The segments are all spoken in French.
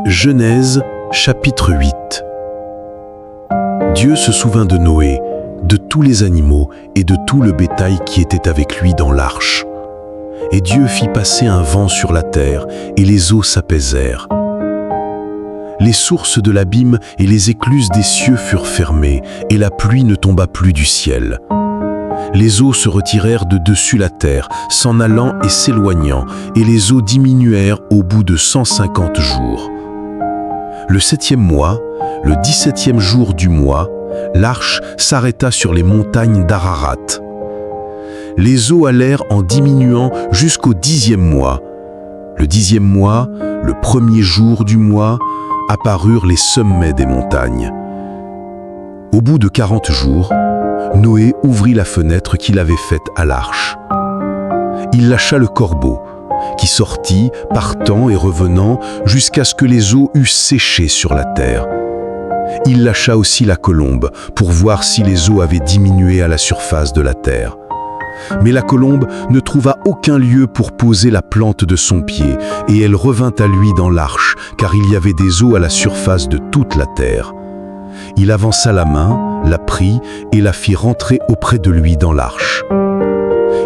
Genèse, chapitre 8. Dieu se souvint de Noé, de tous les animaux et de tout le bétail qui était avec lui dans l'arche. Et Dieu fit passer un vent sur la terre, et les eaux s'apaisèrent. Les sources de l'abîme et les écluses des cieux furent fermées, et la pluie ne tomba plus du ciel. Les eaux se retirèrent de dessus la terre, s'en allant et s'éloignant, et les eaux diminuèrent au bout de 150 jours. Le 7e mois, le 17e jour du mois, l'arche s'arrêta sur les montagnes d'Ararat. Les eaux allèrent en diminuant jusqu'au 10e mois. Le 10e mois, le 1er jour du mois, apparurent les sommets des montagnes. Au bout de 40 jours, Noé ouvrit la fenêtre qu'il avait faite à l'arche. Il lâcha le corbeau, qui sortit, partant et revenant, jusqu'à ce que les eaux eussent séché sur la terre. Il lâcha aussi la colombe, pour voir si les eaux avaient diminué à la surface de la terre. Mais la colombe ne trouva aucun lieu pour poser la plante de son pied, et elle revint à lui dans l'arche, car il y avait des eaux à la surface de toute la terre. Il avança la main, la prit et la fit rentrer auprès de lui dans l'arche.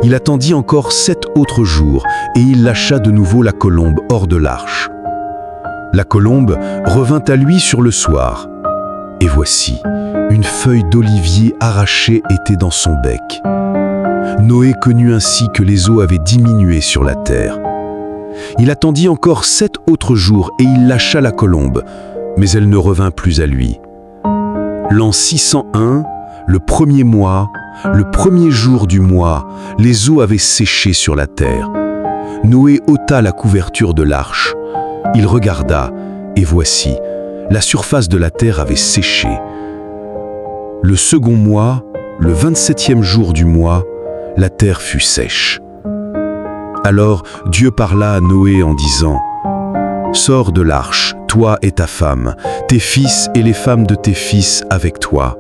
Il attendit encore 7 autres jours, et il lâcha de nouveau la colombe hors de l'arche. La colombe revint à lui sur le soir. Et voici, une feuille d'olivier arrachée était dans son bec. Noé connut ainsi que les eaux avaient diminué sur la terre. Il attendit encore 7 autres jours, et il lâcha la colombe, mais elle ne revint plus à lui. L'an 601, le 1er mois, le 1er jour du mois, les eaux avaient séché sur la terre. Noé ôta la couverture de l'arche. Il regarda, et voici, la surface de la terre avait séché. Le 2e mois, le 27e jour du mois, la terre fut sèche. Alors Dieu parla à Noé en disant : « Sors de l'arche, toi et ta femme, tes fils et les femmes de tes fils avec toi.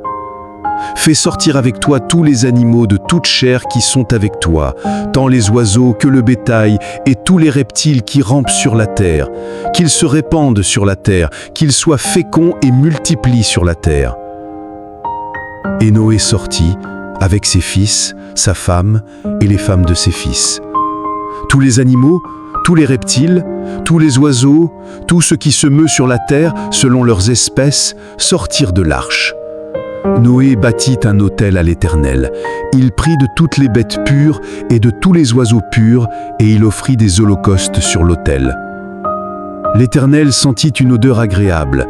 Fais sortir avec toi tous les animaux de toute chair qui sont avec toi, tant les oiseaux que le bétail et tous les reptiles qui rampent sur la terre, qu'ils se répandent sur la terre, qu'ils soient féconds et multiplient sur la terre. » Et Noé sortit avec ses fils, sa femme et les femmes de ses fils. Tous les animaux, tous les reptiles, tous les oiseaux, tout ce qui se meut sur la terre selon leurs espèces, sortirent de l'arche. Noé bâtit un autel à l'Éternel. Il prit de toutes les bêtes pures et de tous les oiseaux purs, et il offrit des holocaustes sur l'autel. L'Éternel sentit une odeur agréable,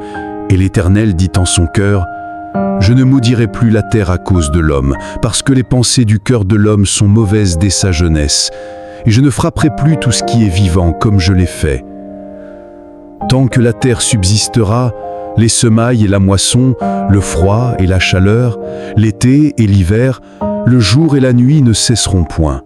et l'Éternel dit en son cœur : « Je ne maudirai plus la terre à cause de l'homme, parce que les pensées du cœur de l'homme sont mauvaises dès sa jeunesse, et je ne frapperai plus tout ce qui est vivant comme je l'ai fait. Tant que la terre subsistera, les semailles et la moisson, le froid et la chaleur, l'été et l'hiver, le jour et la nuit ne cesseront point.